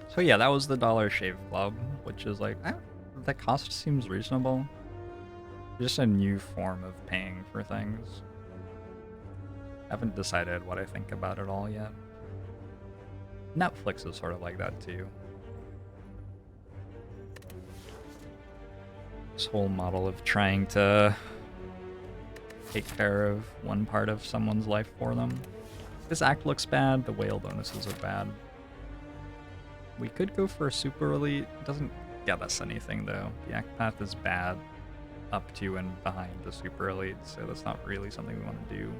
So yeah, that was the Dollar Shave Club, which is like, the cost seems reasonable. Just a new form of paying for things. Haven't decided what I think about it all yet. Netflix is sort of like that too. This whole model of trying to take care of one part of someone's life for them. This act looks bad, the whale bonuses are bad. We could go for a super elite. It doesn't get us anything though. The act path is bad up to and behind the super elite, so that's not really something we want to do.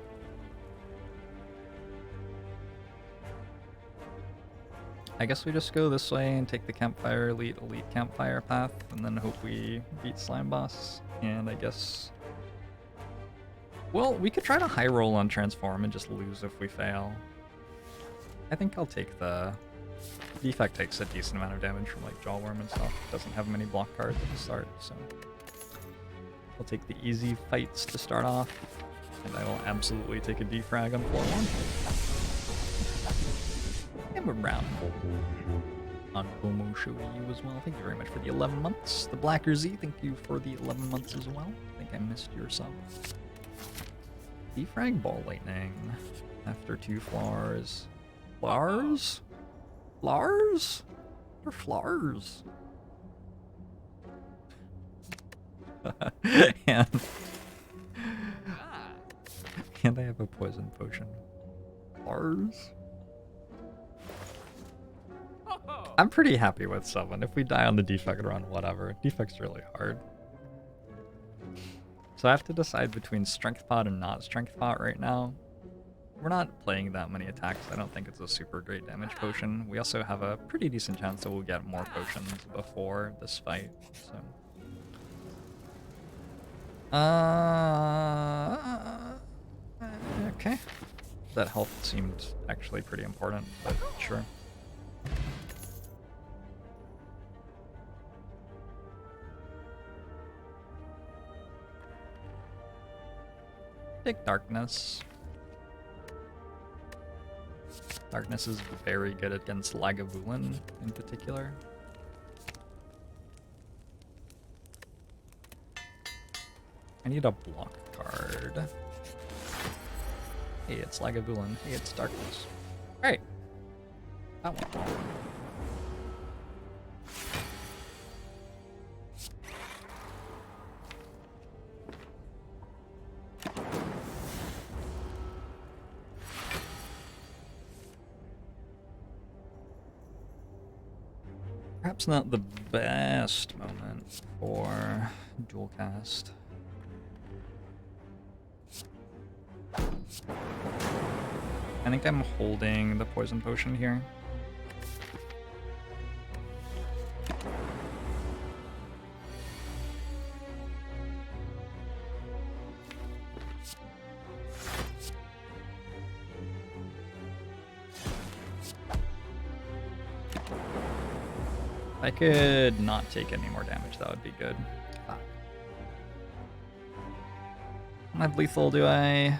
I guess we just go this way and take the campfire elite campfire path, and then hope we beat slime boss. And I guess, well, we could try to high roll on transform and just lose if we fail. I think I'll take the Defect. Takes a decent amount of damage from like jawworm and stuff. Doesn't have many block cards at the start, so I'll take the easy fights to start off, and I will absolutely take a defrag on 4-1. And we're round on Bomo show to you as well. Thank you very much for the 11 months. The Blacker Z, thank you for the 11 months as well. I think I missed your sub. Defrag Ball Lightning after 2 flowers. Flowers? Flowers? They're flowers. and I have a poison potion. Flowers? I'm pretty happy with 7. If we die on the defect run, whatever. Defect's really hard. So I have to decide between strength pot and not strength pot right now. We're not playing that many attacks. I don't think it's a super great damage potion. We also have a pretty decent chance that we'll get more potions before this fight. So, okay. That health seemed actually pretty important, but sure. Take Darkness. Darkness is very good against Lagavulin in particular. I need a block card. Hey, it's Lagavulin. Hey, it's Darkness. Alright. That one. Perhaps not the best moment for dual cast. I think I'm holding the poison potion here. If I could not take any more damage, that would be good. Fuck. I have lethal, do I?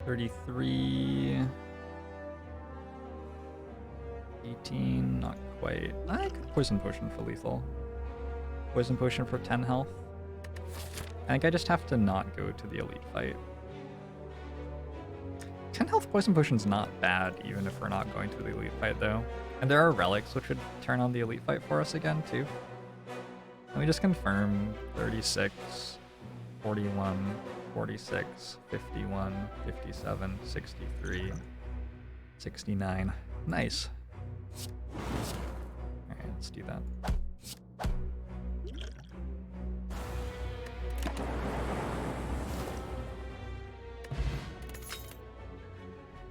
33... 18, not quite. I could poison potion for lethal. Poison potion for 10 health. I think I just have to not go to the elite fight. 10 health poison potion's not bad, even if we're not going to the elite fight, though. And there are relics which would turn on the elite fight for us again, too. Let me just confirm 36, 41, 46, 51, 57, 63, 69. Nice. Alright, let's do that.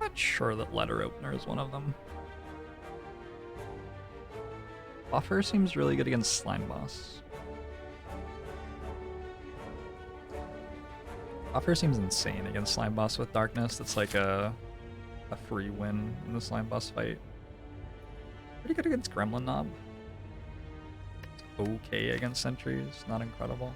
Not sure that letter opener is one of them. Buffer seems really good against slime boss. Buffer seems insane against slime boss with darkness. That's like a free win in the slime boss fight. Pretty good against Gremlin Knob. Okay against sentries, not incredible.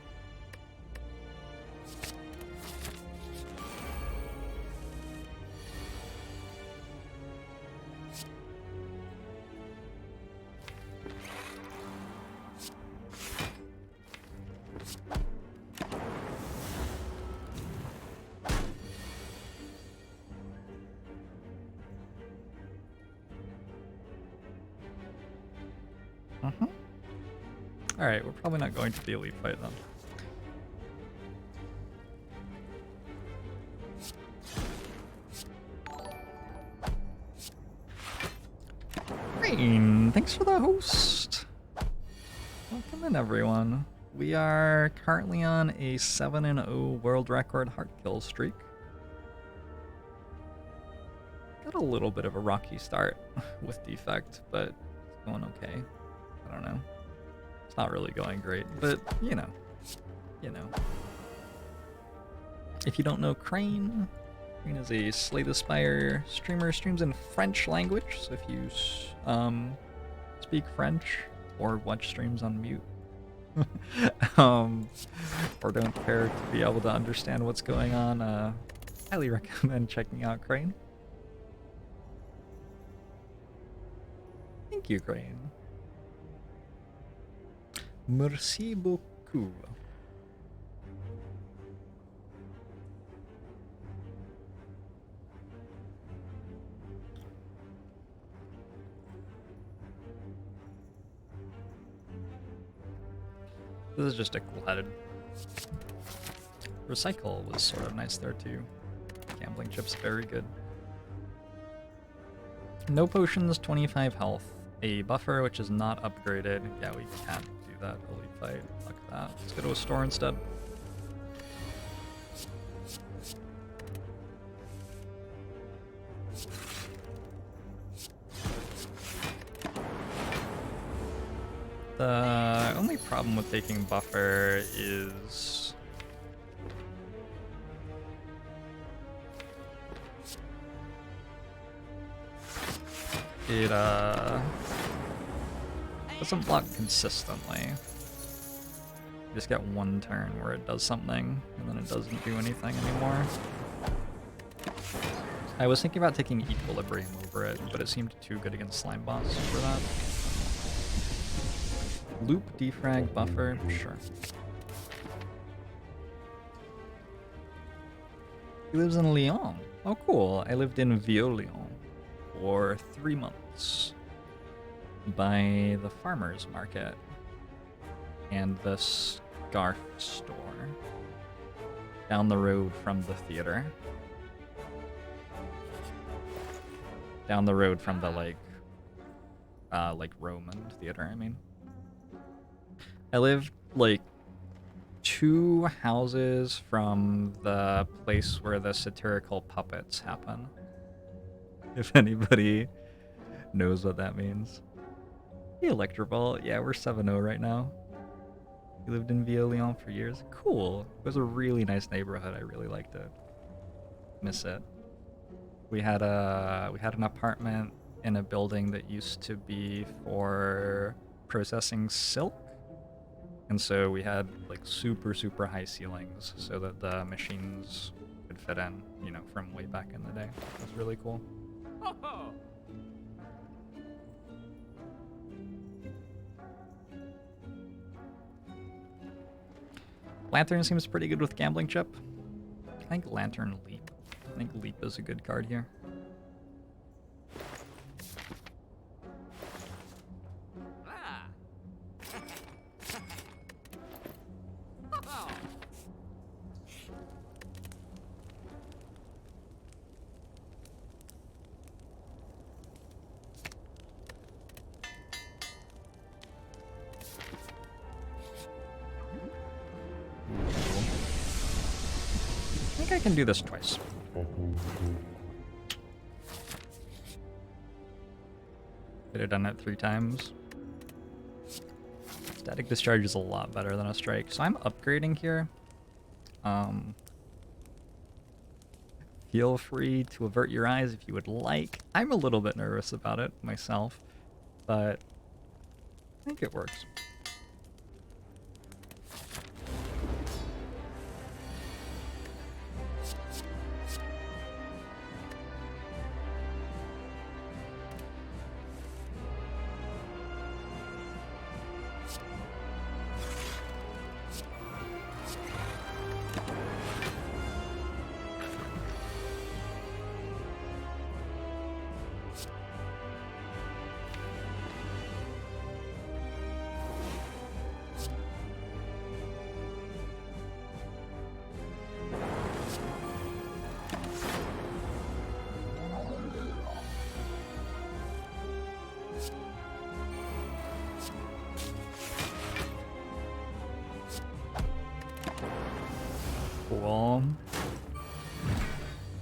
Alright, we're probably not going to the elite fight then. Rain, thanks for the host. Welcome in, everyone. We are currently on a 7-0 world record heart kill streak. Got a little bit of a rocky start with Defect, but it's going okay. I don't know. It's not really going great, but you know. If you don't know Crane is a Slay the Spire streamer, streams in French language, so if you speak French or watch streams on mute, or don't care to be able to understand what's going on, highly recommend checking out Crane. Thank you, Crane. Merci beaucoup. This is just a cool headed. Recycle was sort of nice there too. Gambling chips, very good. No potions, 25 health. A buffer which is not upgraded. Yeah, we can't do that elite fight. Fuck that. Let's go to a store instead. The only problem with taking buffer is it doesn't block consistently. You just get one turn where it does something and then it doesn't do anything anymore. I was thinking about taking Equilibrium over it, but it seemed too good against Slime Boss for that. Loop, defrag, buffer, sure. He lives in Lyon. Oh cool, I lived in Vieux-Lyon for 3 months. By the farmer's market and the scarf store. Down the road from the theater. Down the road from the like Roman theater, I mean. I lived like 2 houses from the place where the satirical puppets happen. If anybody knows what that means. The Electroball, yeah, we're 7-0 right now. We lived in Vieux-Lyon for years. Cool. It was a really nice neighborhood. I really liked it. Miss it. We had an apartment in a building that used to be for processing silk. And so we had like super high ceilings so that the machines could fit in, you know, from way back in the day. It was really cool. Lantern seems pretty good with Gambling Chip. I think Lantern Leap. I think Leap is a good card here. I can do this twice. Could have done it 3 times. Static Discharge is a lot better than a Strike, so I'm upgrading here. Feel free to avert your eyes if you would like. I'm a little bit nervous about it myself, but I think it works. Cool.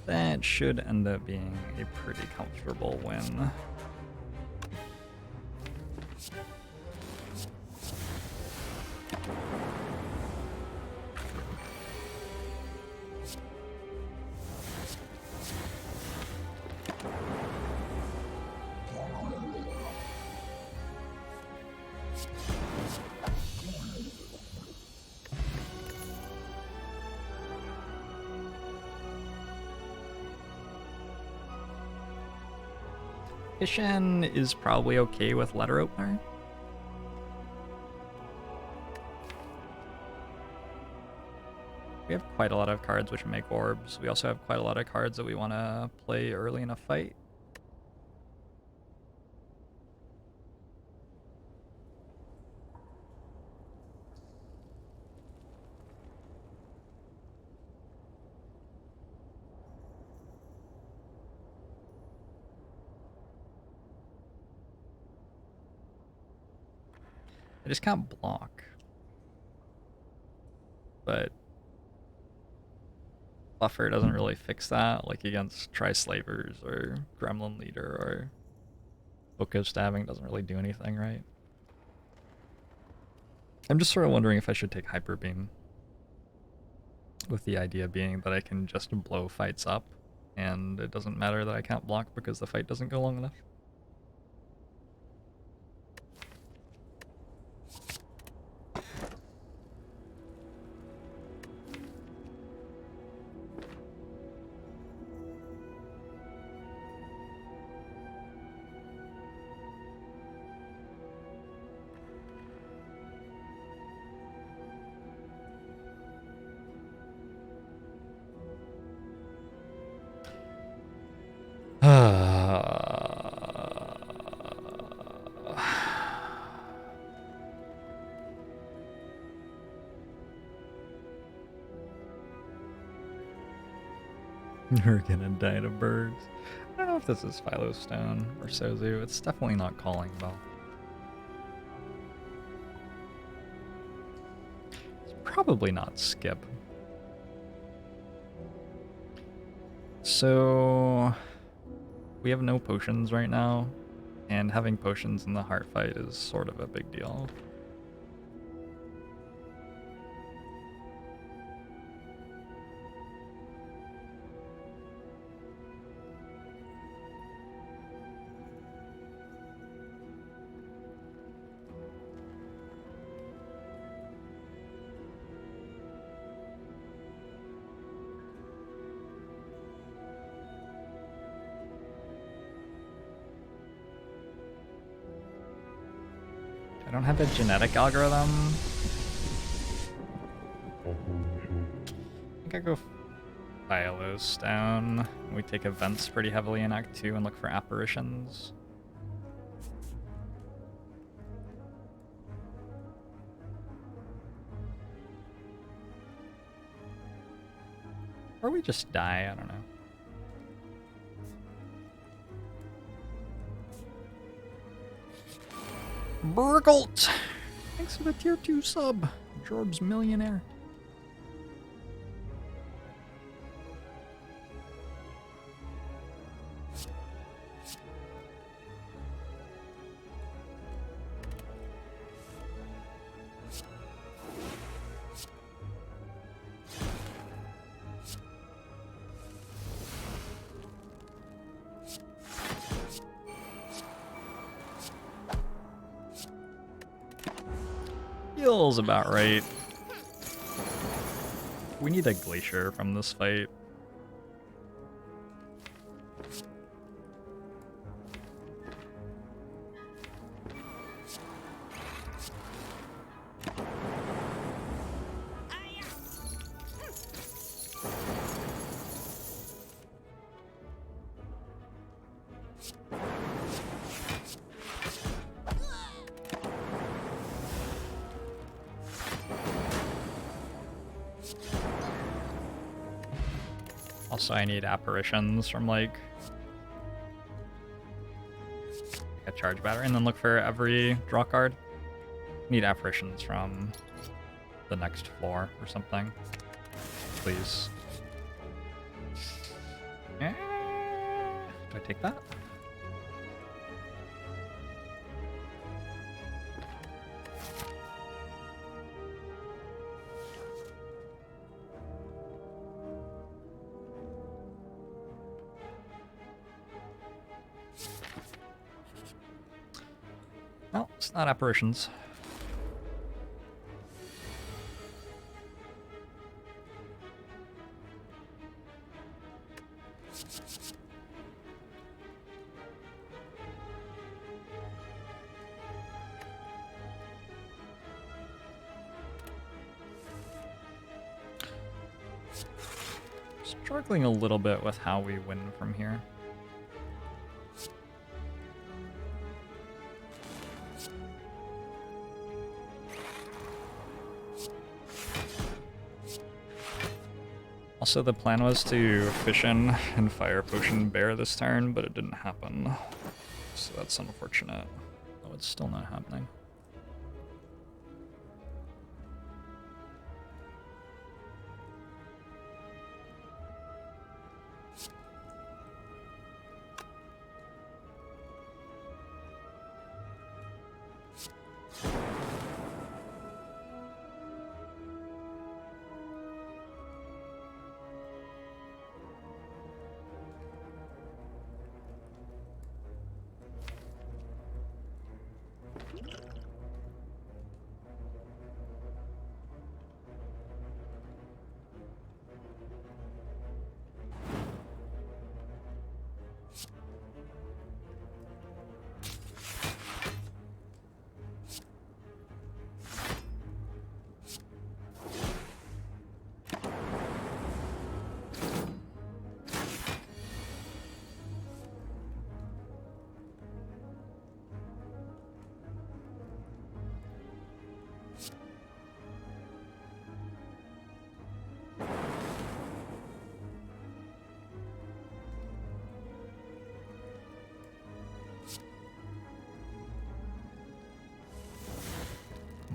That should end up being a pretty comfortable win. Ishan is probably okay with letter opener. We have quite a lot of cards which make orbs. We also have quite a lot of cards that we want to play early in a fight. I just can't block. But buffer doesn't really fix that, like against Tri-Slavers or Gremlin Leader or Oko Stabbing doesn't really do anything, right? I'm just sort of wondering if I should take Hyper Beam. With the idea being that I can just blow fights up, and it doesn't matter that I can't block because the fight doesn't go long enough. We're gonna die to birds. I don't know if this is Philostone or Sozu. It's definitely not Calling Bell. It's probably not Skip. So we have no potions right now, and having potions in the heart fight is sort of a big deal. I don't have a genetic algorithm. I think I go Philostone. We take events pretty heavily in Act 2 and look for apparitions. Or we just die, I don't know. Burgult! Thanks for the tier 2 sub. Jorb's millionaire. Feels about right. We need a glacier from this fight. Also, I need apparitions from like a charge battery, and then look for every draw card. Need apparitions from the next floor or something. please. Do I take that? No, it's not apparitions. Struggling a little bit with how we win from here. Also, the plan was to Fission and Fire Potion Bear this turn, but it didn't happen. So that's unfortunate. Oh, it's still not happening.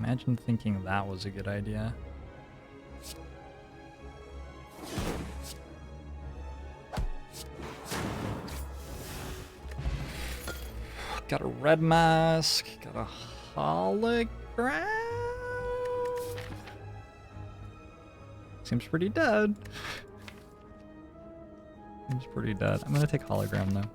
Imagine thinking that was a good idea. Got a red mask, got a hologram. Seems pretty dead. Seems pretty dead. I'm gonna take hologram though.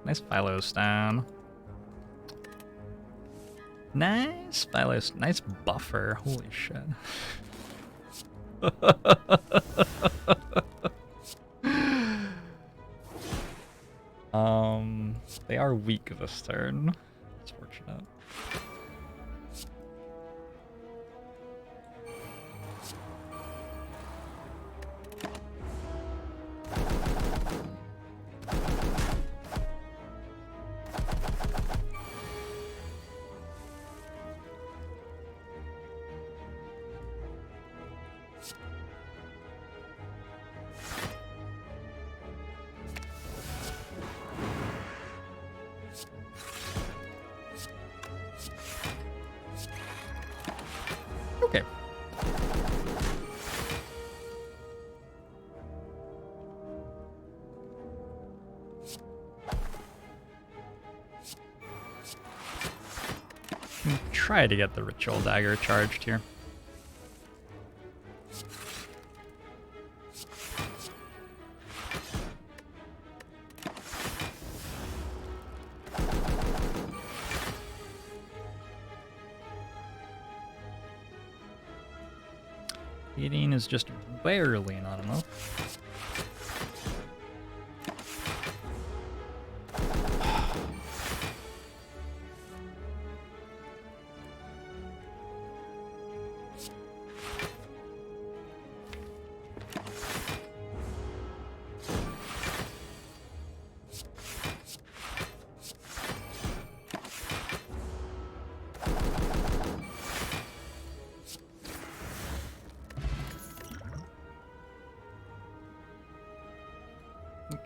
Nice Philo Stone. Nice Philo, nice buffer. Holy shit. They are weak this turn. It's fortunate. Okay. Try to get the Ritual Dagger charged here. Eating is just barely not enough.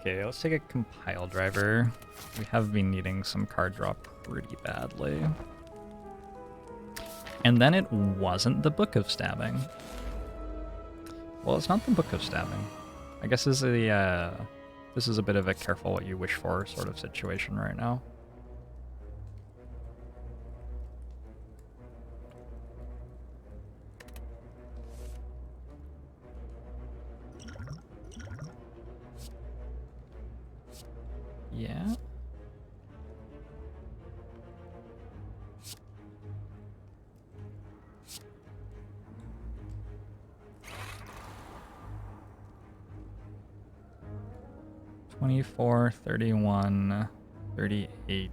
Okay, let's take a compile driver. We have been needing some card drop pretty badly. And then it wasn't the Book of Stabbing. Well, it's not the Book of Stabbing. I guess this is a bit of a careful what you wish for sort of situation right now. Yeah. $24, $31, $38.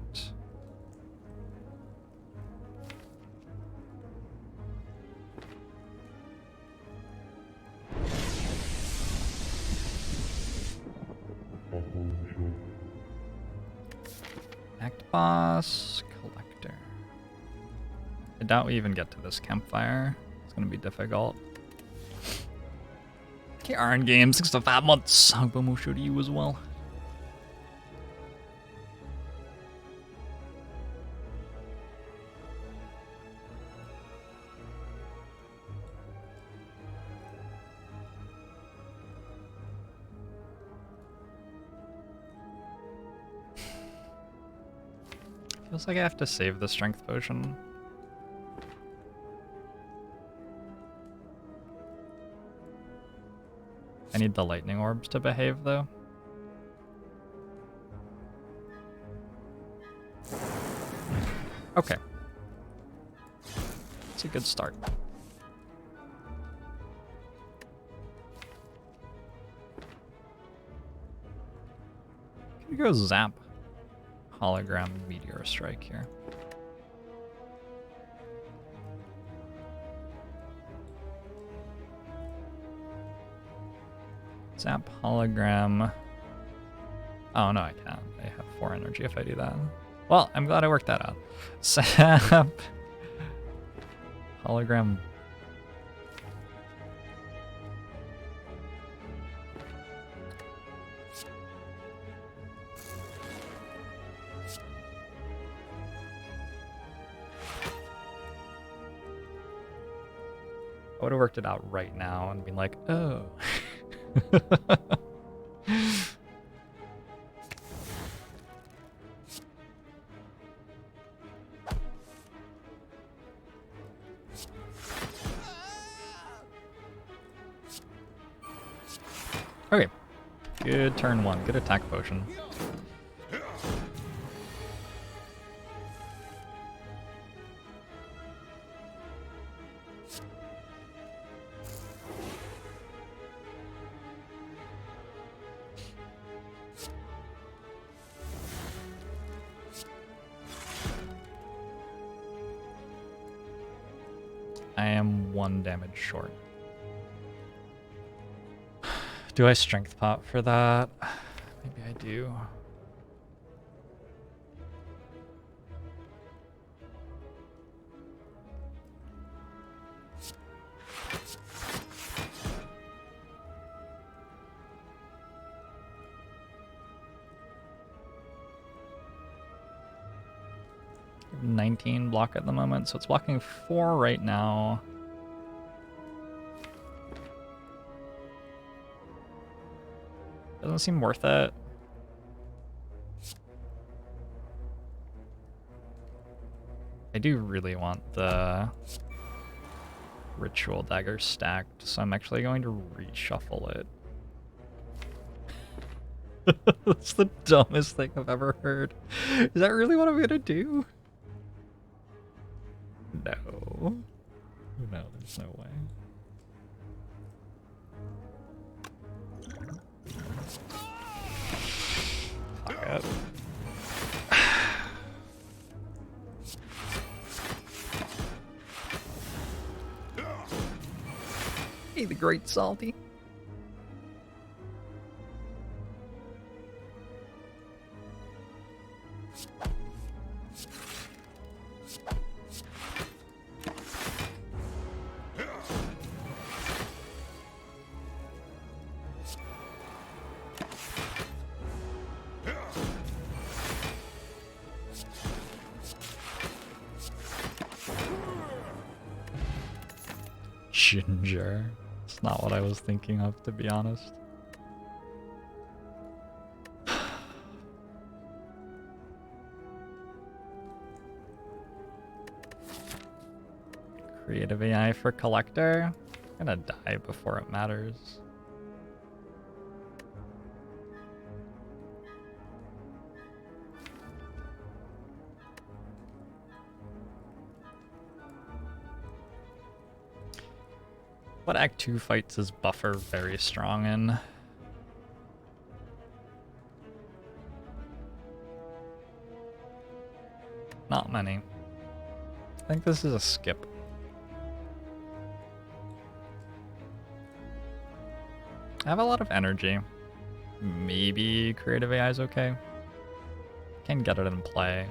Act boss, collector. I doubt we even get to this campfire. It's gonna be difficult. Okay, Iron Games, 6 to 5 months. Hogbomo show to you as well. Feels like I have to save the strength potion. I need the lightning orbs to behave, though. Okay. It's a good start. Can we go zap hologram meteor strike here? Zap hologram. Oh no, I can't. I have 4 energy if I do that. Well, I'm glad I worked that out. Zap hologram. I would have worked it out right now and been like, oh. Okay, good turn 1, good attack potion. I am 1 damage short. Do I strength pop for that? Maybe I do. I have 19 block at the moment, so it's blocking 4 right now. Doesn't seem worth it. I do really want the ritual dagger stacked, so I'm actually going to reshuffle it. That's the dumbest thing I've ever heard. Is that really what I'm gonna do? No. No, there's no way. Fuck it. Hey, the great salty. Ginger. It's not what I was thinking of, to be honest. Creative AI for collector. I'm gonna die before it matters. What Act 2 fights is Buffer very strong in? Not many. I think this is a skip. I have a lot of energy. Maybe Creative AI is okay. Can get it in play.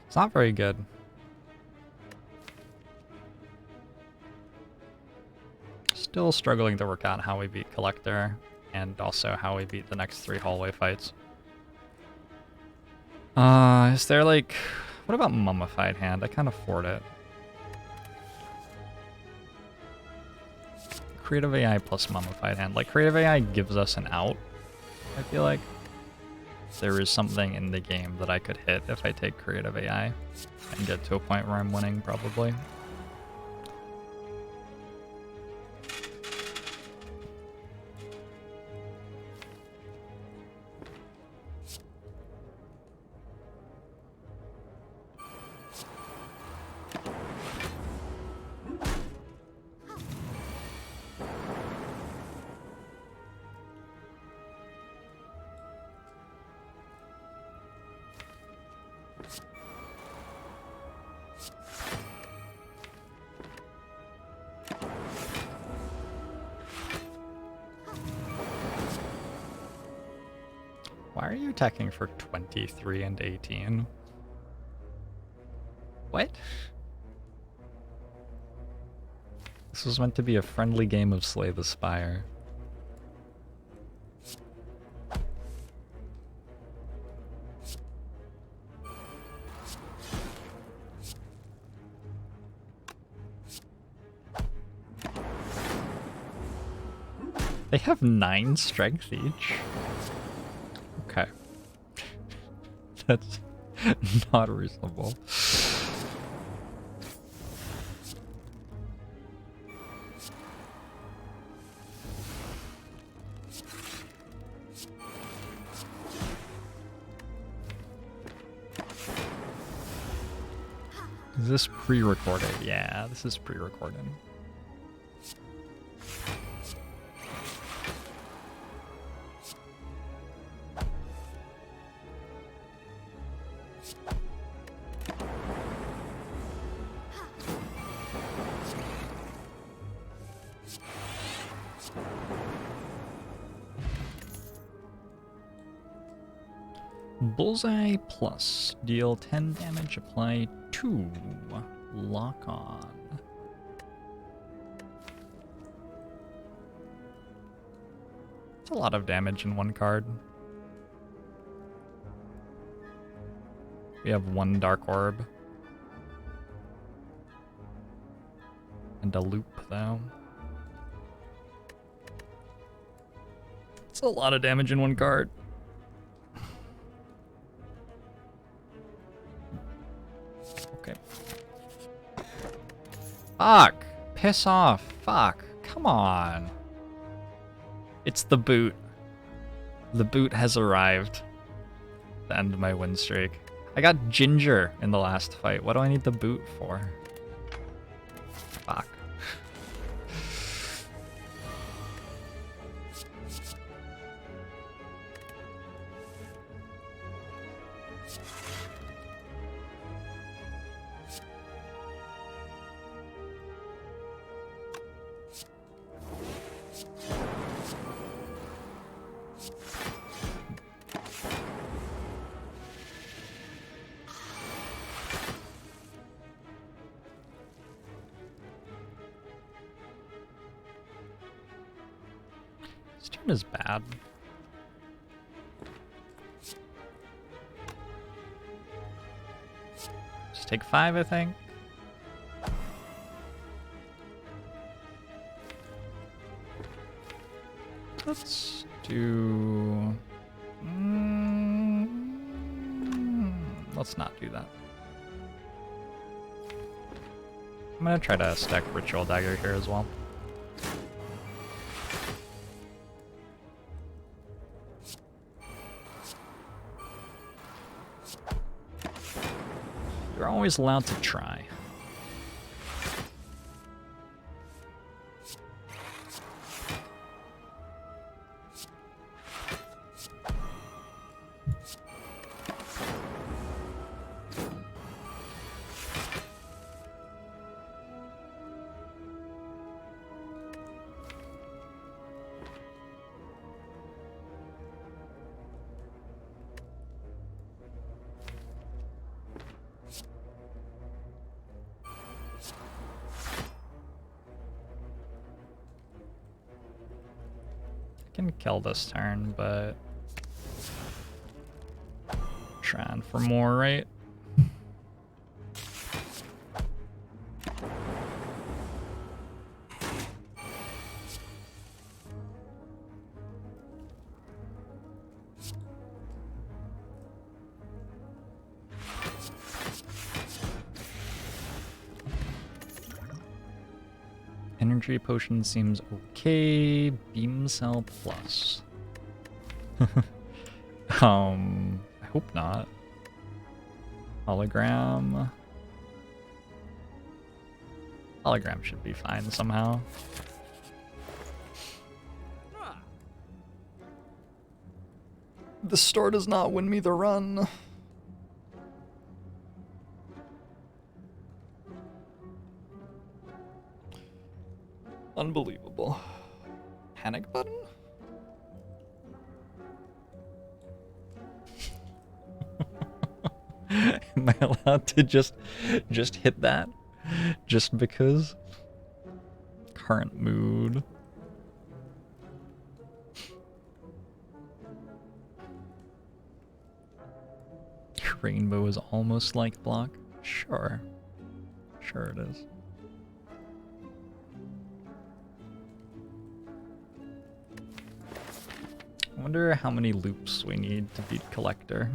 It's not very good. Still struggling to work out how we beat Collector, and also how we beat the next 3 hallway fights. Is there like... What about Mummified Hand? I can't afford it. Creative AI plus Mummified Hand. Like, Creative AI gives us an out, I feel like. There is something in the game that I could hit if I take Creative AI and get to a point where I'm winning, probably. Why are you attacking for 23 and 18? What? This was meant to be a friendly game of Slay the Spire. They have 9 strength each. Okay. That's not reasonable. Is this pre-recorded? Yeah, this is pre-recorded. Bullseye plus. Deal 10 damage, apply 2. Lock on. That's a lot of damage in one card. We have 1 Dark Orb. And a loop, though. It's a lot of damage in one card. Okay. Fuck! Piss off. Fuck. Come on. It's the boot. The boot has arrived to end my win streak. I got Ginger in the last fight. What do I need the boot for? Fuck. This turn is bad. Just take 5, I think. Let's do... let's not do that. I'm gonna try to stack Ritual Dagger here as well. You're always allowed to try. Can kill this turn, but trying for more, right? Energy potion seems okay. Beam cell plus. I hope not. Hologram. Hologram should be fine somehow. The store does not win me the run. Unbelievable. Panic button? Am I allowed to just hit that? Just because? Current mood. Rainbow is almost like block? Sure. Sure it is. I wonder how many loops we need to beat Collector.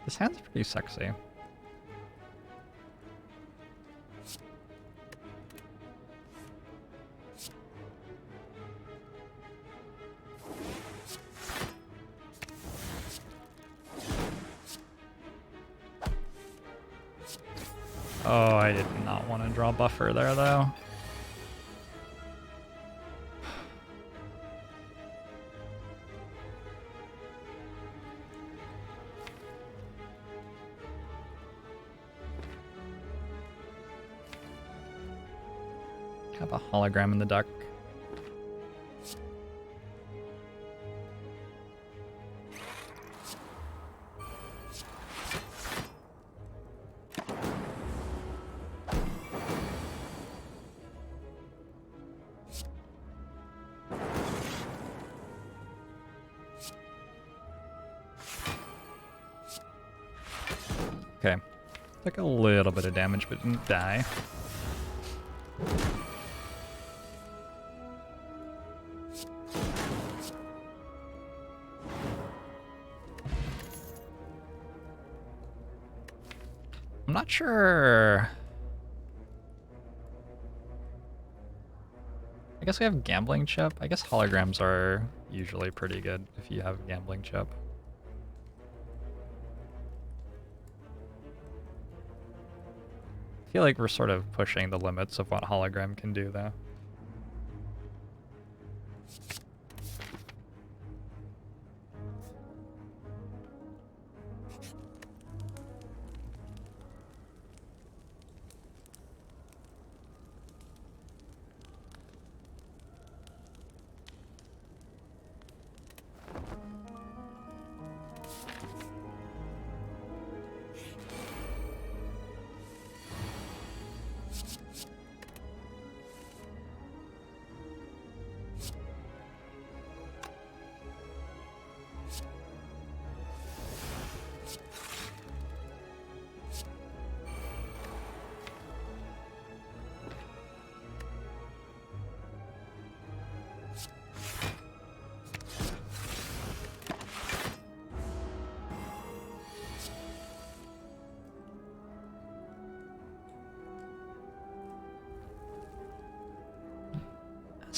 This hand's pretty sexy. Oh, I did not want to draw buffer there, though. Have a hologram in the duck. Okay. Took a little bit of damage, but didn't die. I'm not sure. I guess we have Gambling Chip. I guess holograms are usually pretty good if you have Gambling Chip. feel like we're sort of pushing the limits of what hologram can do, though.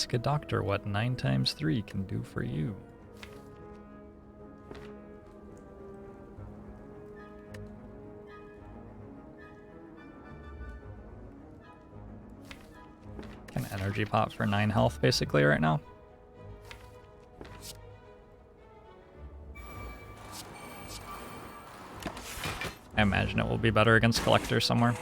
Ask a doctor what 9 times 3 can do for you. Can energy pop for 9 health basically right now. I imagine it will be better against Collector somewhere.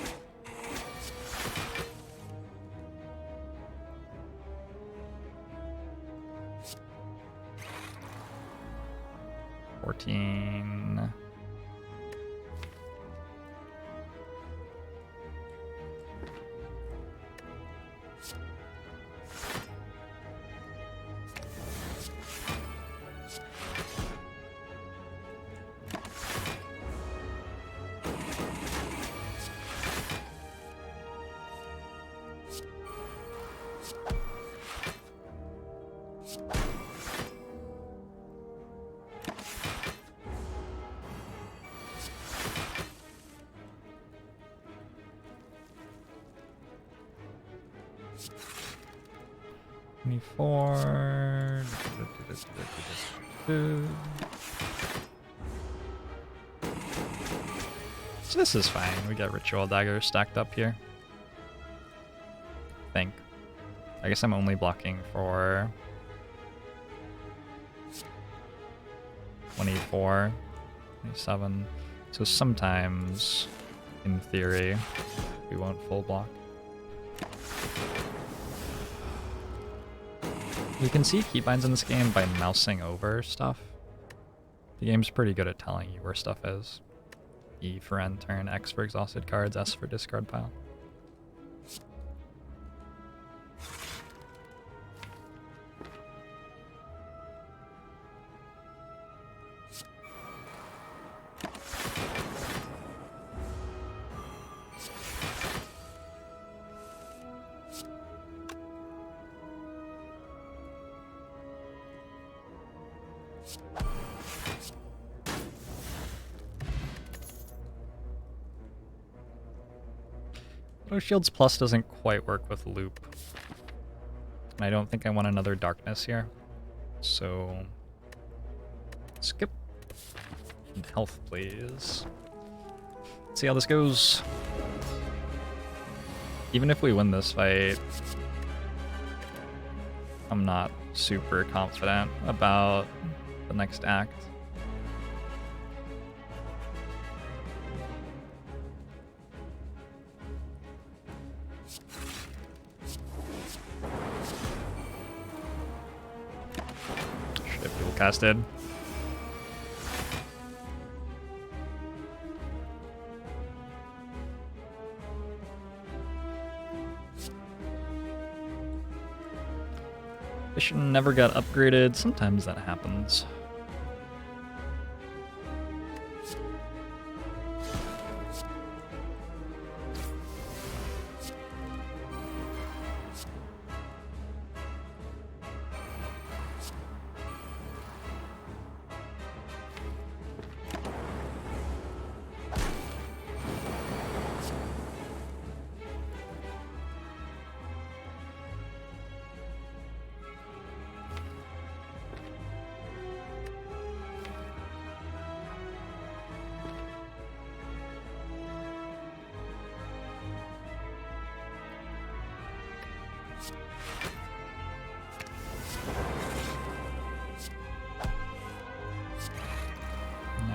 So this is fine. We got Ritual Dagger stacked up here. I think. I guess I'm only blocking for 24, 27. So sometimes, in theory, we won't full block. You can see keybinds in this game by mousing over stuff. The game's pretty good at telling you where stuff is. E for end turn, X for exhausted cards, S for discard pile. Shields Plus doesn't quite work with Loop. And I don't think I want another Darkness here. So... skip. And health, please. Let's see how this goes. Even if we win this fight, I'm not super confident about the next act. Casted. Vision never got upgraded. Sometimes that happens.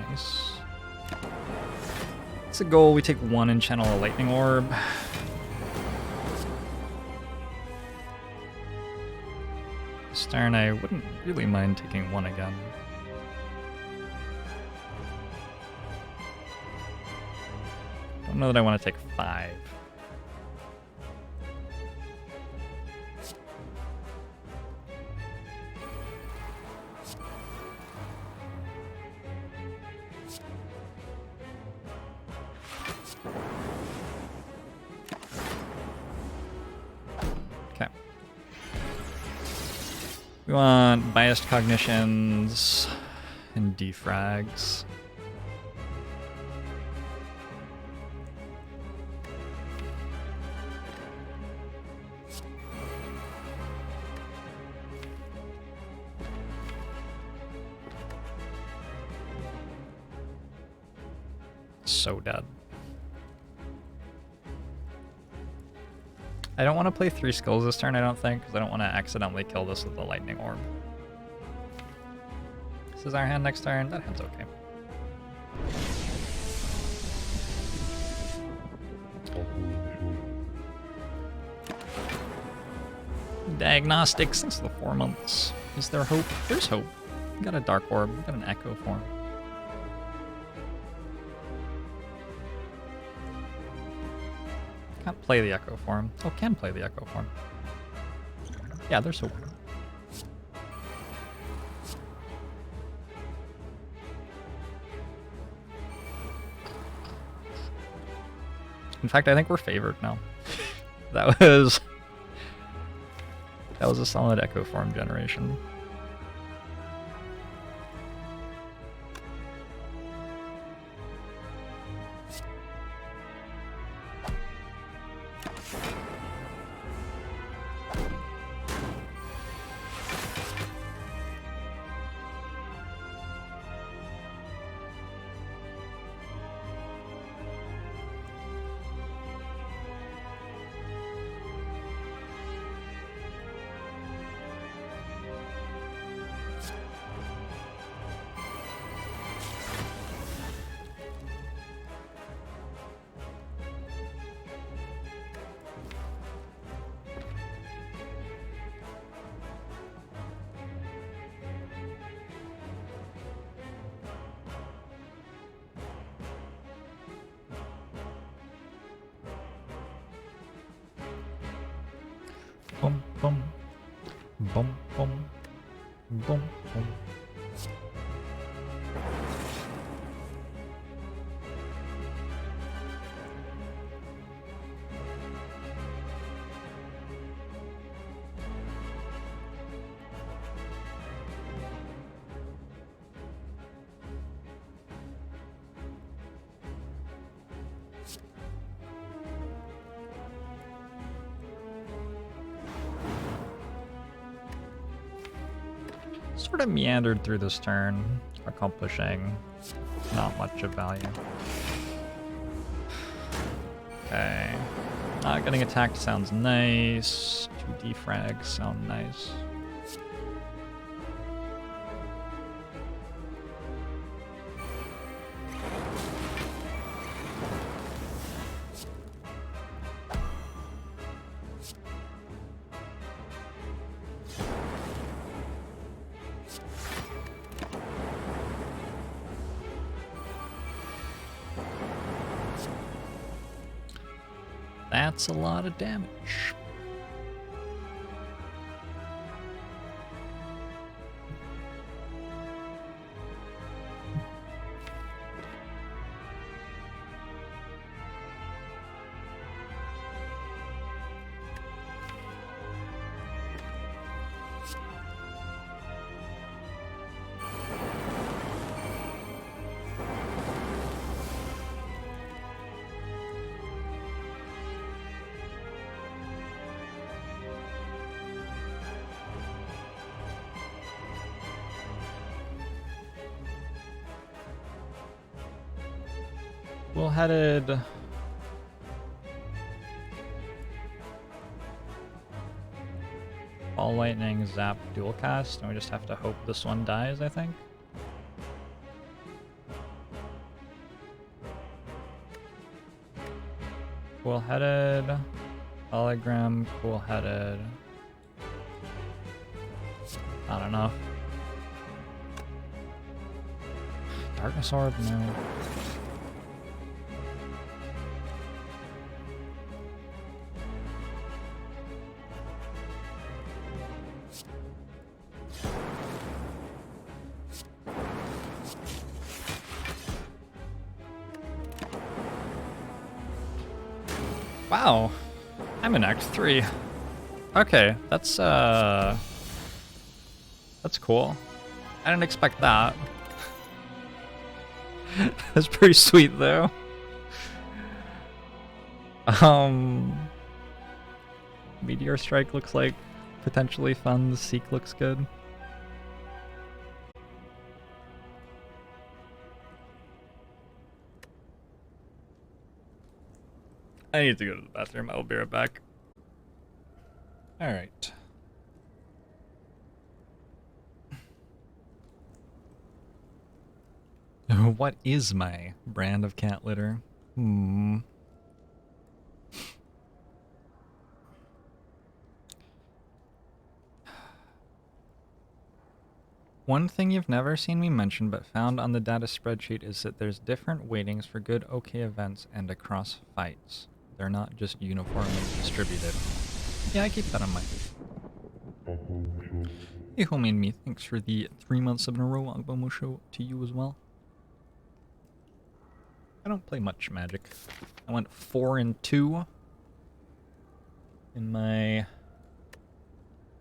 Nice. It's a goal. We take 1 and channel a lightning orb. This turn, I wouldn't really mind taking 1 again. Don't know that I want to take 5. Okay. We want biased cognitions and defrags. So dead. I don't want to play 3 skills this turn, I don't think, because I don't want to accidentally kill this with the lightning orb. This is our hand next turn. That hand's okay. Diagnostics since the 4 months. Is there hope? There's hope. We got a dark orb. We got an echo form. Can't play the echo form. Oh, can play the echo form. Yeah, there's hope. In fact, I think we're favored now. That was a solid echo form generation. Bum bum bum bum bum bum. Sort of meandered through this turn, accomplishing not much of value. Okay. Not getting attacked sounds nice. 2 defrags sound nice. That's a lot of damage. Bull-headed. Ball Lightning, Zap, Dual Cast, and we just have to hope this one dies, I think. Cool-headed, Hologram, cool-headed. Not enough. Darkness Orb, no. Wow, I'm in Act 3. Okay, that's cool. I didn't expect that. That's pretty sweet though. Meteor Strike looks like potentially fun. The Seek looks good. I need to go to the bathroom. I'll be right back. All right. What is my brand of cat litter? One thing you've never seen me mention but found on the data spreadsheet is that there's different weightings for good okay events and across fights. They're not just uniformly distributed. Yeah, I keep that in mind. Hey, homie and me, thanks for the 3 months in a row. Agbamusho to you as well. I don't play much Magic. I went 4-2 in my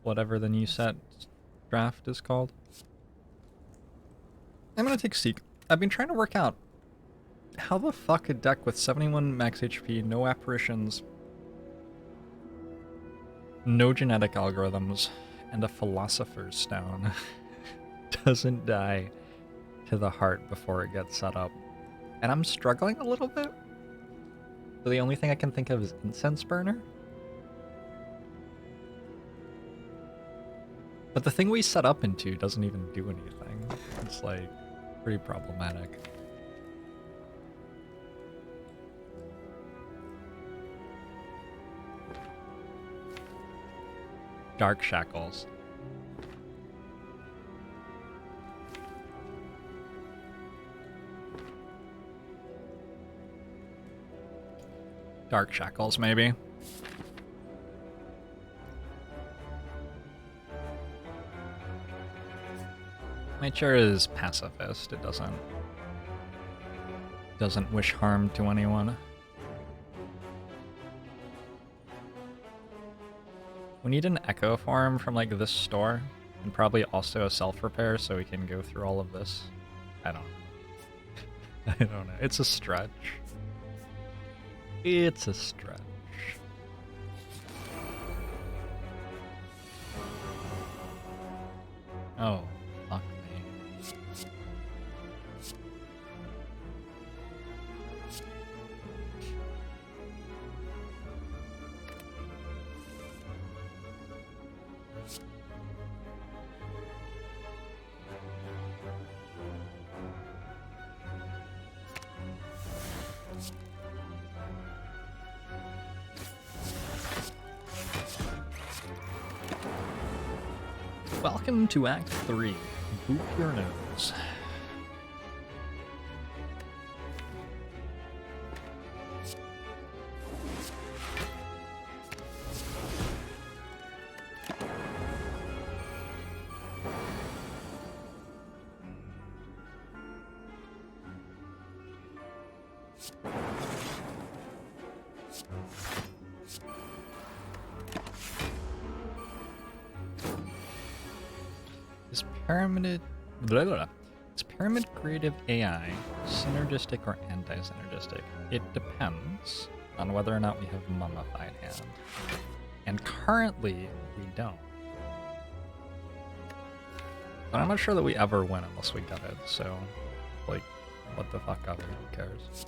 whatever the new set draft is called. I'm gonna take Seek. I've been trying to work out how the fuck a deck with 71 max HP, no apparitions, no genetic algorithms, and a Philosopher's Stone doesn't die to the heart before it gets set up. And I'm struggling a little bit. So the only thing I can think of is Incense Burner. But the thing we set up into doesn't even do anything. It's like pretty problematic. Dark Shackles. Dark Shackles, maybe. My chair is pacifist. It doesn't wish harm to anyone. We need an Echo Farm from like this store, and probably also a self-repair so we can go through all of this. I don't know. I don't know. It's a stretch. It's a stretch. Oh, fuck me. Welcome to Act 3. Boop your nose. Is Pyramid Creative AI synergistic or anti-synergistic? It depends on whether or not we have Mummified Hand. And currently, we don't. But I'm not sure that we ever win unless we get it, so, like, what the fuck ever, who cares?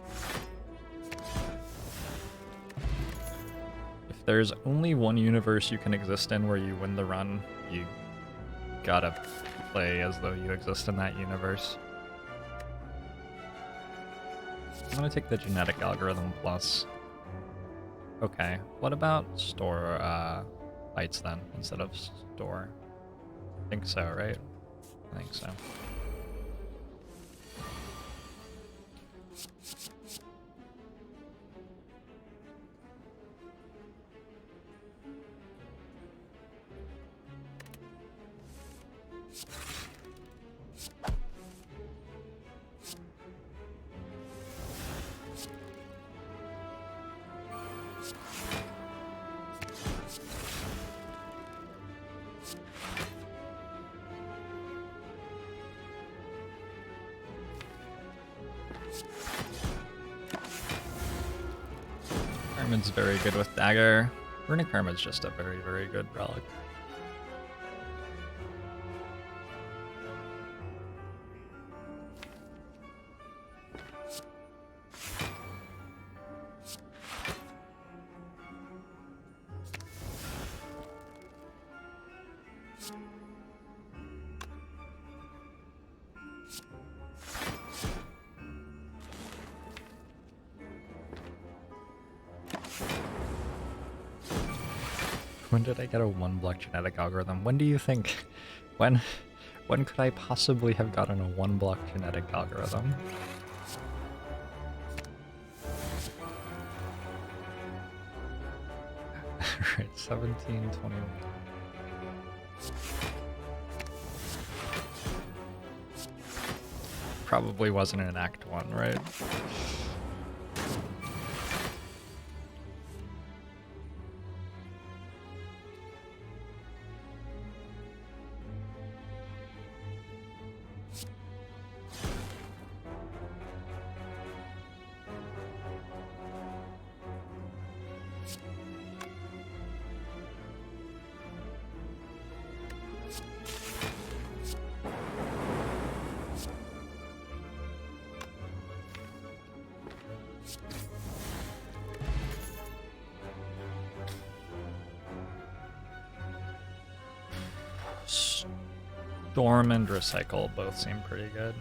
if there's only one universe you can exist in where you win the run, you gotta play as though you exist in that universe. I'm gonna take the genetic algorithm plus. Okay, what about store fights then instead of store? I think so, right? I think so. Hermid's very good with dagger. Runic Hermid's just a very, very good relic. When did I get a 1-block genetic algorithm? When do you think? When could I possibly have gotten a 1-block genetic algorithm? Right, 17, 21. Probably wasn't in Act 1, right? Storm and Recycle both seem pretty good.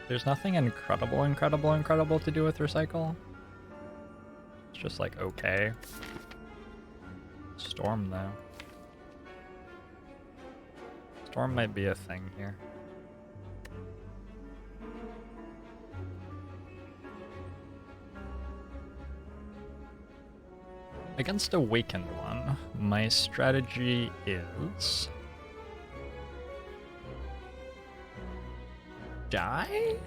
There's nothing incredible to do with Recycle. It's just like okay. Storm though. Storm might be a thing here. Against Awakened one, my strategy is... die?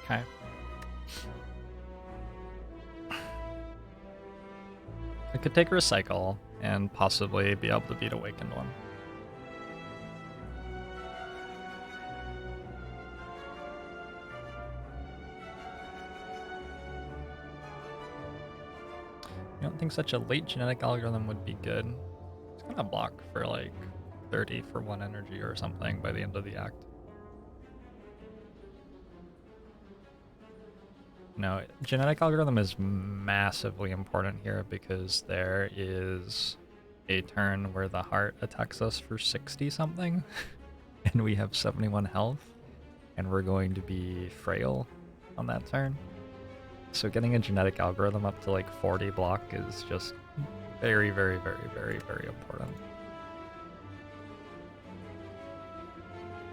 Okay. I could take Recycle and possibly be able to beat Awakened one. I don't think such a late genetic algorithm would be good. It's gonna block for like 30 for 1 energy or something by the end of the act. No, genetic algorithm is massively important here because there is a turn where the heart attacks us for 60 something and we have 71 health and we're going to be frail on that turn. So getting a genetic algorithm up to like 40 block is just very, very, very, very, very important.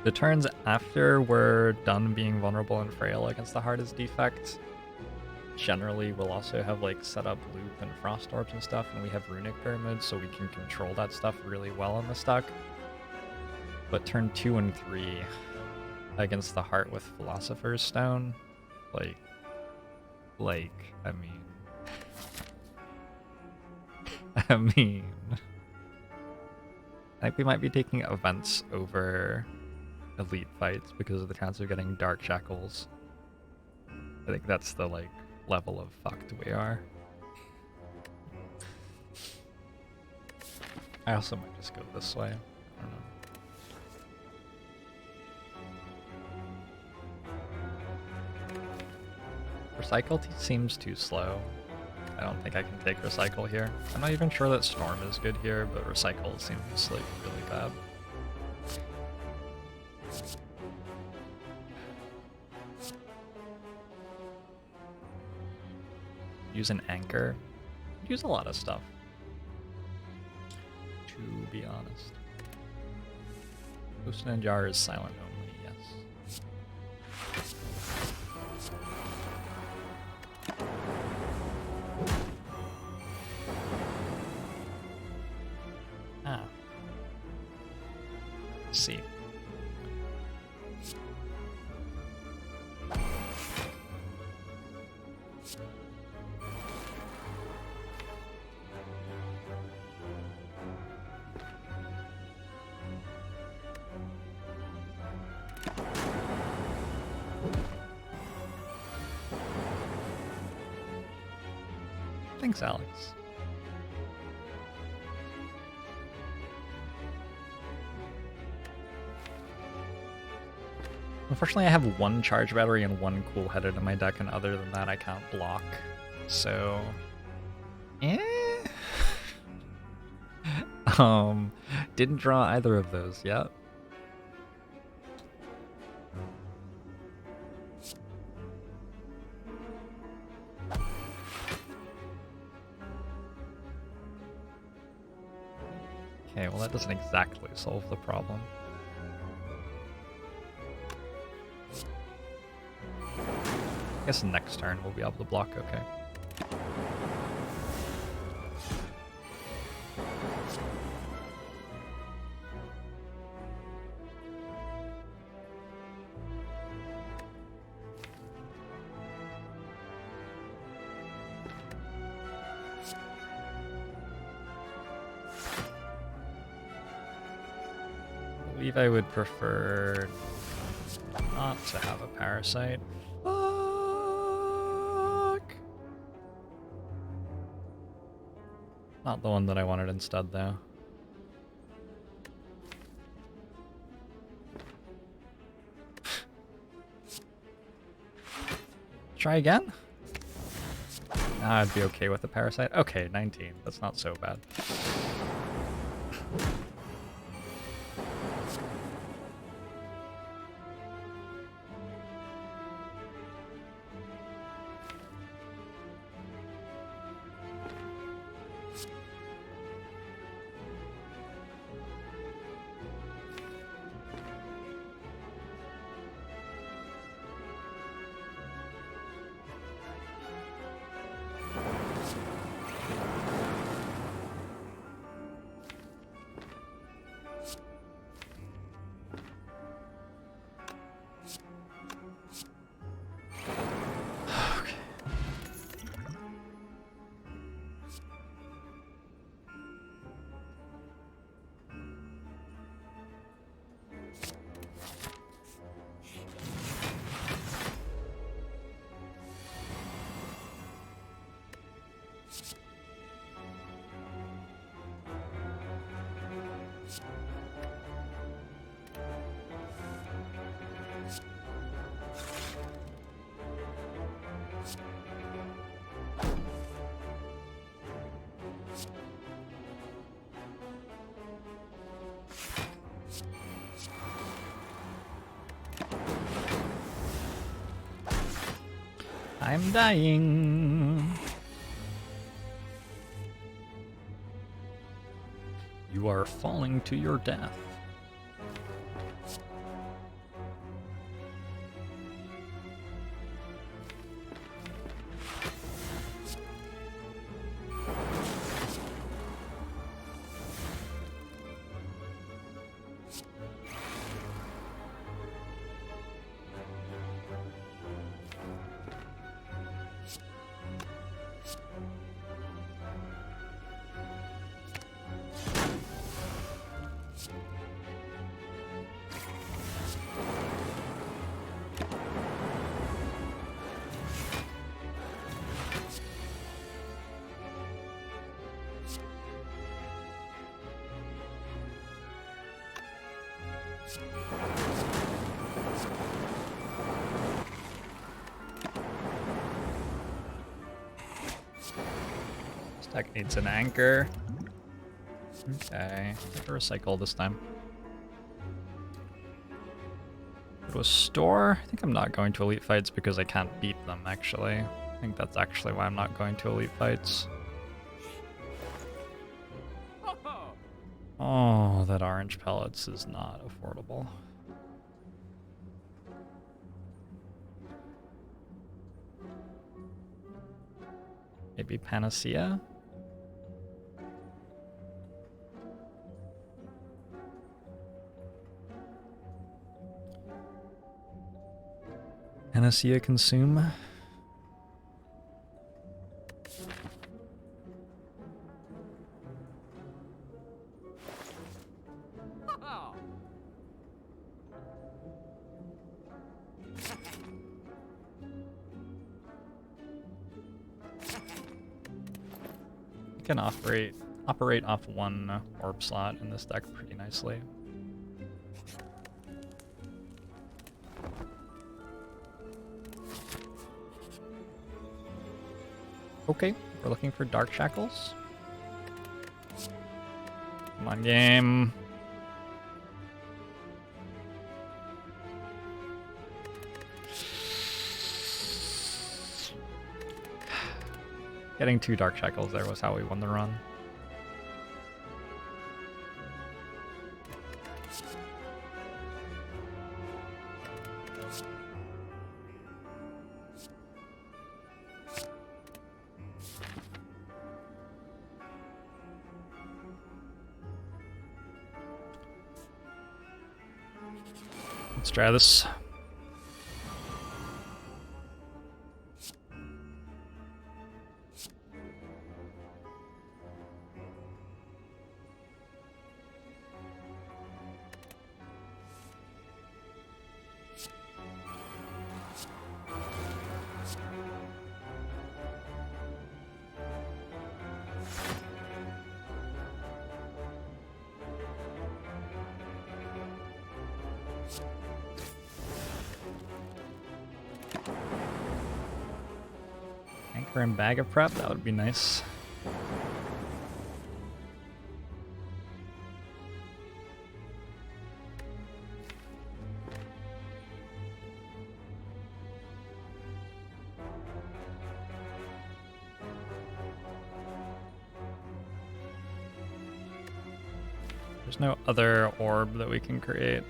The turns after we're done being vulnerable and frail against the heart as Defect, generally we'll also have like set up loop and frost orbs and stuff, and we have runic pyramids, so we can control that stuff really well in the stack. But turn 2 and 3 against the heart with Philosopher's Stone, I mean, I think we might be taking events over elite fights because of the chance of getting dark shackles. I think that's the like level of fucked we are. I also might just go this way. I don't know. Recycle seems too slow. I don't think I can take Recycle here. I'm not even sure that Storm is good here, but Recycle seems like really bad. Use an Anchor. Use a lot of stuff, to be honest. Potion and Jar is silent only, yes. Ah. Let's see. Thanks, Alex. Unfortunately, I have one charge battery and one cool-headed in my deck, and other than that, I can't block. So, didn't draw either of those yet. Okay, well that doesn't exactly solve the problem. I guess next turn we'll be able to block okay. I believe I would prefer not to have a parasite. Fuck! Not the one that I wanted instead, though. Try again? Nah, I'd be okay with a parasite. Okay, 19. That's not so bad. I'm dying. You are falling to your death. Deck needs an anchor. Okay, I have to recycle this time. Go to a store. I think I'm not going to elite fights because I can't beat them, actually. I think that's actually why I'm not going to elite fights. Oh, that orange pellets is not affordable. Maybe Panacea? Panacea consume? Can operate off one orb slot in this deck pretty nicely. Okay, we're looking for Dark Shackles. Come on, game. Getting 2 Dark Shackles there was how we won the run. Let's try this. Anchor and bag of prep, that would be nice. There's no other orb that we can create.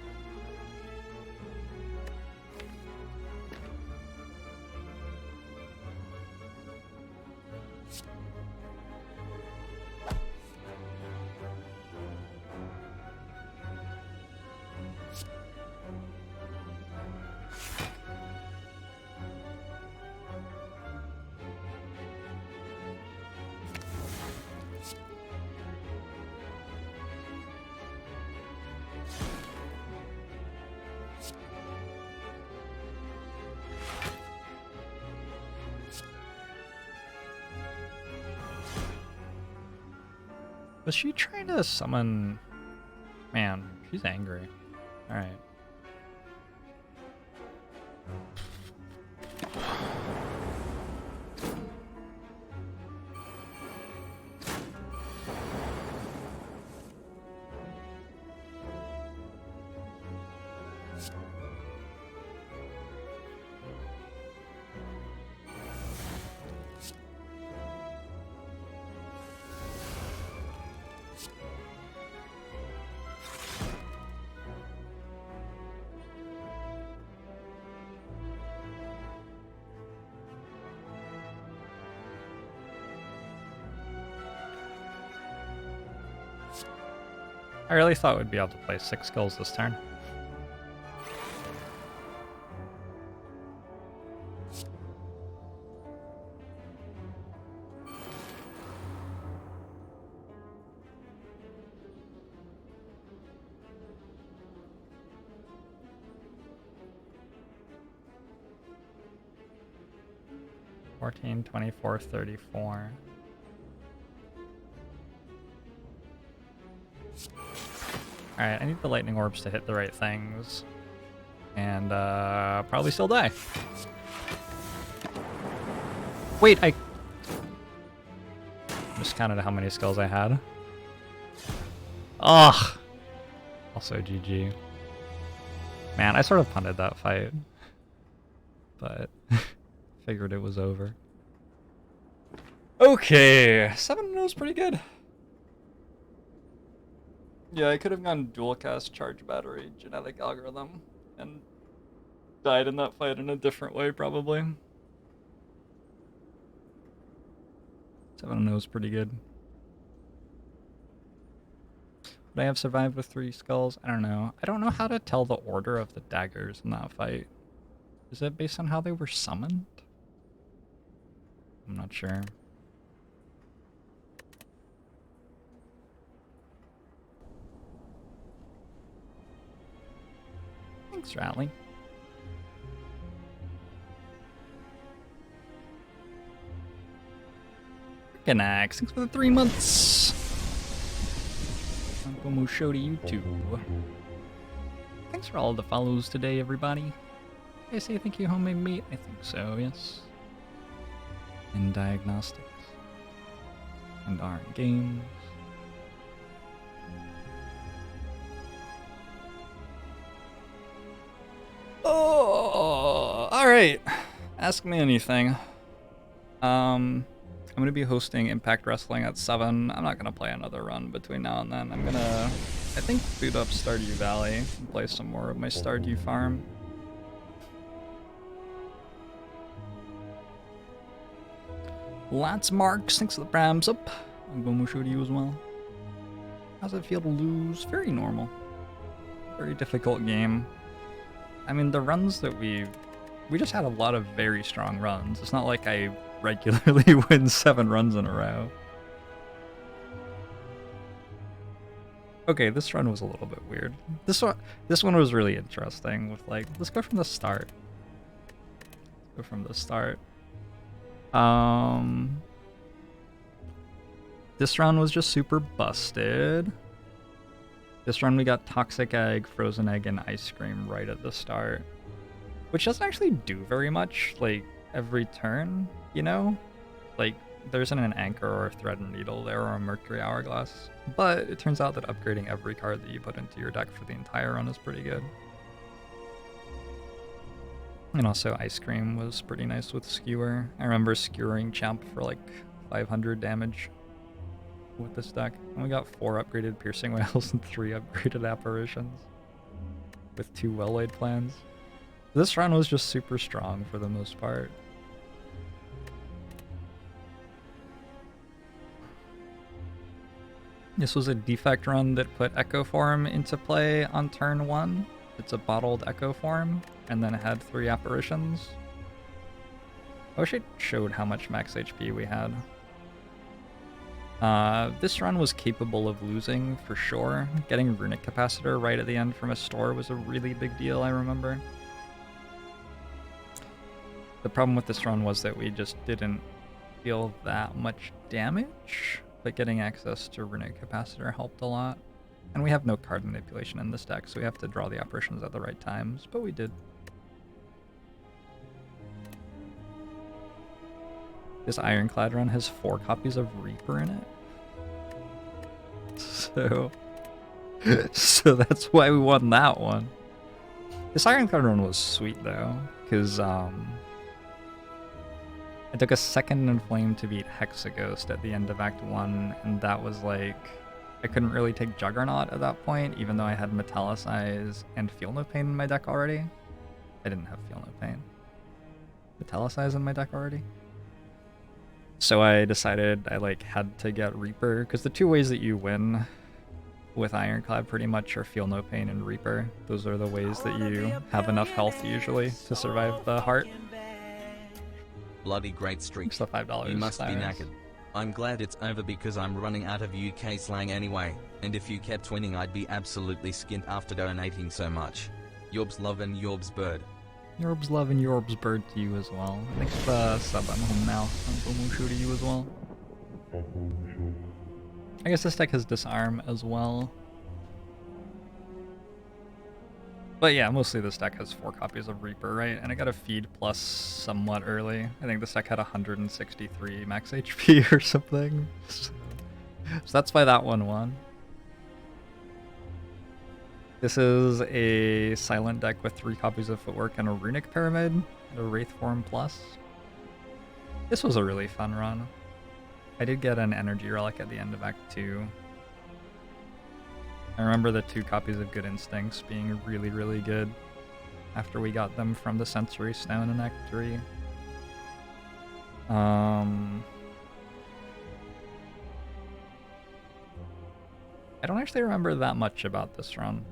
Was she trying to summon... Man, she's angry. Alright. I really thought we'd be able to play 6 skills this turn. $14, $24, $34. Alright, I need the lightning orbs to hit the right things. And probably still die. Wait, Just counted how many skulls I had. Ugh! Also GG. Man, I sort of punted that fight. But figured it was over. Okay, 7-0 is pretty good. Yeah, I could have gone dual cast charge battery genetic algorithm and died in that fight in a different way probably. 7-0 is pretty good. Would I have survived with 3 skulls? I don't know. I don't know how to tell the order of the daggers in that fight. Is it based on how they were summoned? I'm not sure. Thanks, Rattling. Ganax, thanks for the 3 months. Uncle show to you too. Thanks for all the follows today, everybody. I say thank you, homemade meat. I think so, yes. And diagnostics. And Aren't Games. Oh, alright. Ask me anything. I'm gonna be hosting Impact Wrestling at 7. I'm not gonna play another run between now and then. I'm gonna, I think, boot up Stardew Valley and play some more of my Stardew farm. Lots Marks, thanks for the prams up. I'm going to show to you as well. How's it feel to lose? Very normal. Very difficult game. I mean, the runs that we just had a lot of very strong runs. It's not like I regularly win 7 runs in a row. Okay, this run was a little bit weird. This one was really interesting with like, let's go from the start. Let's go from the start. This run was just super busted. This run we got Toxic Egg, Frozen Egg, and Ice Cream right at the start. Which doesn't actually do very much, like, every turn, you know? Like, there isn't an Anchor or a Thread and Needle there or a Mercury Hourglass. But it turns out that upgrading every card that you put into your deck for the entire run is pretty good. And also Ice Cream was pretty nice with Skewer. I remember skewering Champ for like 500 damage with this deck. And we got 4 upgraded Piercing Whales and 3 upgraded Apparitions. With 2 Well-Laid Plans. This run was just super strong for the most part. This was a Defect run that put Echo Form into play on turn 1. It's a bottled Echo Form, and then it had 3 Apparitions. I wish it showed how much max HP we had. This run was capable of losing, for sure. Getting Runic Capacitor right at the end from a store was a really big deal, I remember. The problem with this run was that we just didn't deal that much damage, but getting access to Runic Capacitor helped a lot. And we have no card manipulation in this deck, so we have to draw the apparitions at the right times, but we did. This Ironclad run has 4 copies of Reaper in it. So that's why we won that one. This Ironclad run was sweet though, because I took a 2nd in Flame to beat Hexaghost at the end of Act 1, and that was like, I couldn't really take Juggernaut at that point, even though I had Metallicize and Feel No Pain in my deck already. I didn't have Feel No Pain. Metallicize in my deck already. So I decided I like had to get Reaper, because the 2 ways that you win with Ironclad pretty much are Feel No Pain and Reaper. Those are the ways that you have enough health usually to survive the heart. Bloody great streak. It's the $5. You must be knackered. I'm glad it's over because I'm running out of UK slang anyway, and if you kept winning I'd be absolutely skint after donating so much. Yorbs love and Yorbs bird. Yorbs love and Yorbs bird to you as well. Thanks for the sub, I'm home now. Uncle Mushu to you as well. I guess this deck has Disarm as well. But yeah, mostly this deck has 4 copies of Reaper, right? And I got a feed plus somewhat early. I think this deck had 163 max HP or something. So that's why that one won. This is a silent deck with 3 copies of Footwork and a Runic Pyramid, and a Wraith Form Plus. This was a really fun run. I did get an Energy Relic at the end of Act 2. I remember the 2 copies of Good Instincts being really, really good after we got them from the Sensory Stone in Act 3. I don't actually remember that much about this run.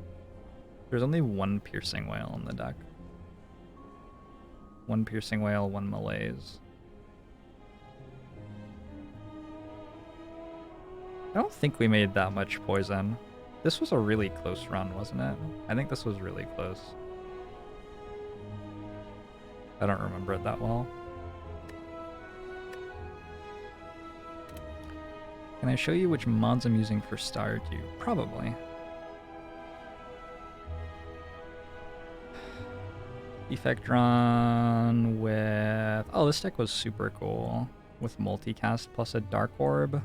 There's only 1 Piercing Whale in the deck. 1 Piercing Whale, 1 Malaise. I don't think we made that much poison. This was a really close run, wasn't it? I think this was really close. I don't remember it that well. Can I show you which mods I'm using for Stardew? Probably. Defect run with... Oh, this deck was super cool. With multicast plus a Dark Orb.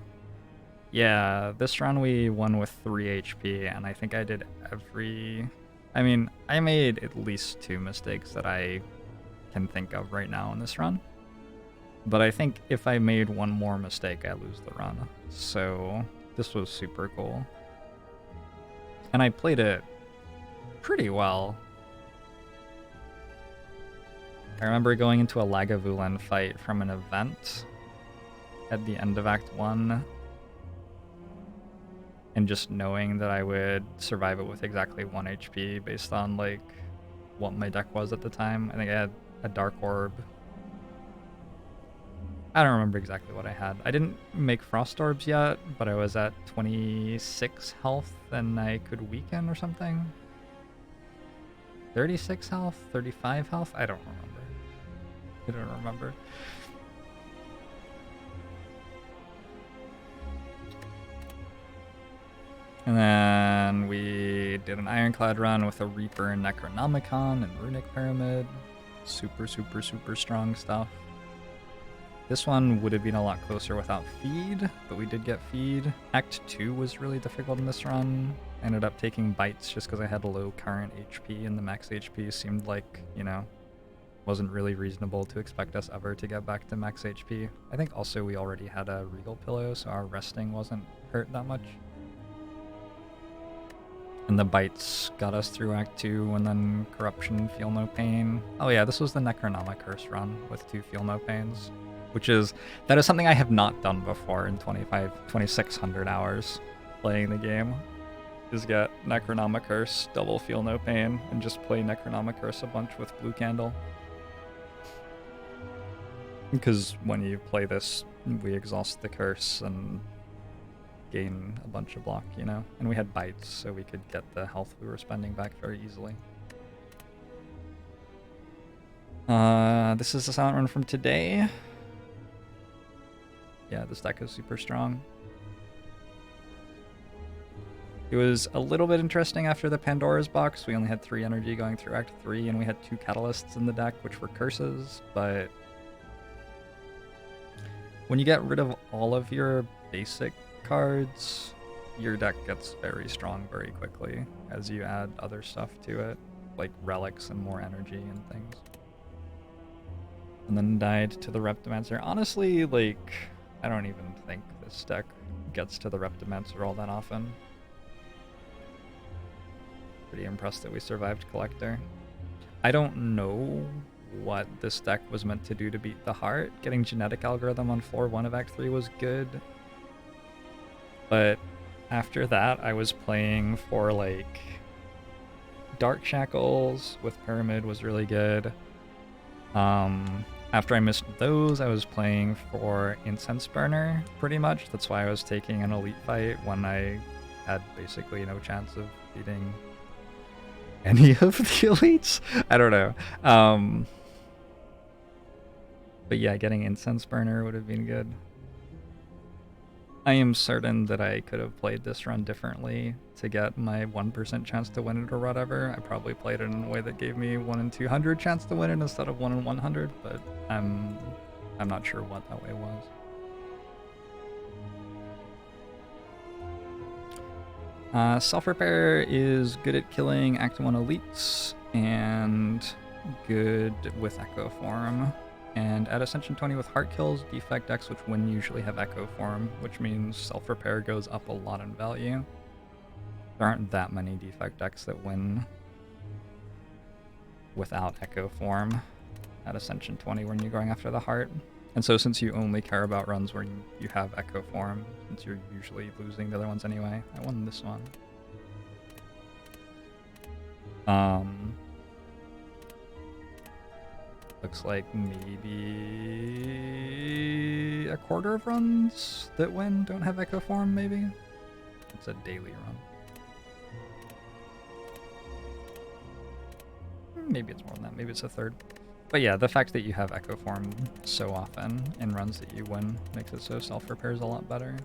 Yeah, this run we won with 3 HP, and I think I did every... I mean, I made at least 2 mistakes that I can think of right now in this run. But I think if I made 1 more mistake, I lose the run. So this was super cool. And I played it pretty well. I remember going into a Lagavulin fight from an event at the end of Act 1. And just knowing that I would survive it with exactly 1 HP based on like what my deck was at the time. I think I had a Dark Orb. I don't remember exactly what I had. I didn't make Frost Orbs yet, but I was at 26 health and I could weaken or something. 36 health? 35 health? I don't remember. I don't remember. And then we did an Ironclad run with a Reaper and Necronomicon and Runic Pyramid. Super, super, super strong stuff. This one would have been a lot closer without feed, but we did get feed. Act 2 was really difficult in this run. I ended up taking bites just because I had low current HP, and the max HP seemed like, you know, wasn't really reasonable to expect us ever to get back to max HP. I think also we already had a Regal Pillow, so our resting wasn't hurt that much. And the bites got us through Act 2, and then Corruption, Feel No Pain. Oh yeah, this was the Necronomic Curse run with 2 Feel No Pains. That is something I have not done before in 2,600 hours playing the game. Is get Necronomic Curse, double Feel No Pain, and just play Necronomic Curse a bunch with Blue Candle. Because when you play this, we exhaust the curse and gain a bunch of block, you know? And we had bites, so we could get the health we were spending back very easily. This is the silent run from today. Yeah, this deck is super strong. It was a little bit interesting after the Pandora's box. We only had 3 energy going through Act 3, and we had 2 catalysts in the deck, which were curses, but when you get rid of all of your basic cards, your deck gets very strong very quickly as you add other stuff to it, like relics and more energy and things. And then died to the Reptimancer. Honestly, like, I don't even think this deck gets to the Reptimancer all that often. Pretty impressed that we survived Collector. I don't know what this deck was meant to do to beat the Heart. Getting Genetic Algorithm on floor 1 of Act 3 was good. But after that, I was playing for, like, Dark Shackles with Pyramid was really good. After I missed those, I was playing for Incense Burner, pretty much. That's why I was taking an Elite fight when I had basically no chance of beating any of the Elites. I don't know. But yeah, getting Incense Burner would have been good. I am certain that I could have played this run differently to get my 1% chance to win it or whatever. I probably played it in a way that gave me 1 in 200 chance to win it instead of 1 in 100, but I'm not sure what that way was. Self-repair is good at killing Act 1 elites and good with Echo Form. And at Ascension 20 with heart kills, Defect decks which win usually have Echo Form, which means self-repair goes up a lot in value. There aren't that many Defect decks that win without Echo Form at Ascension 20 when you're going after the heart. And so since you only care about runs where you have Echo Form, since you're usually losing the other ones anyway, I won this one. Looks like maybe a quarter of runs that win don't have Echo Form, maybe? It's a daily run. Maybe it's more than that, maybe it's a third. But yeah, the fact that you have Echo Form so often in runs that you win makes it so self-repair is a lot better.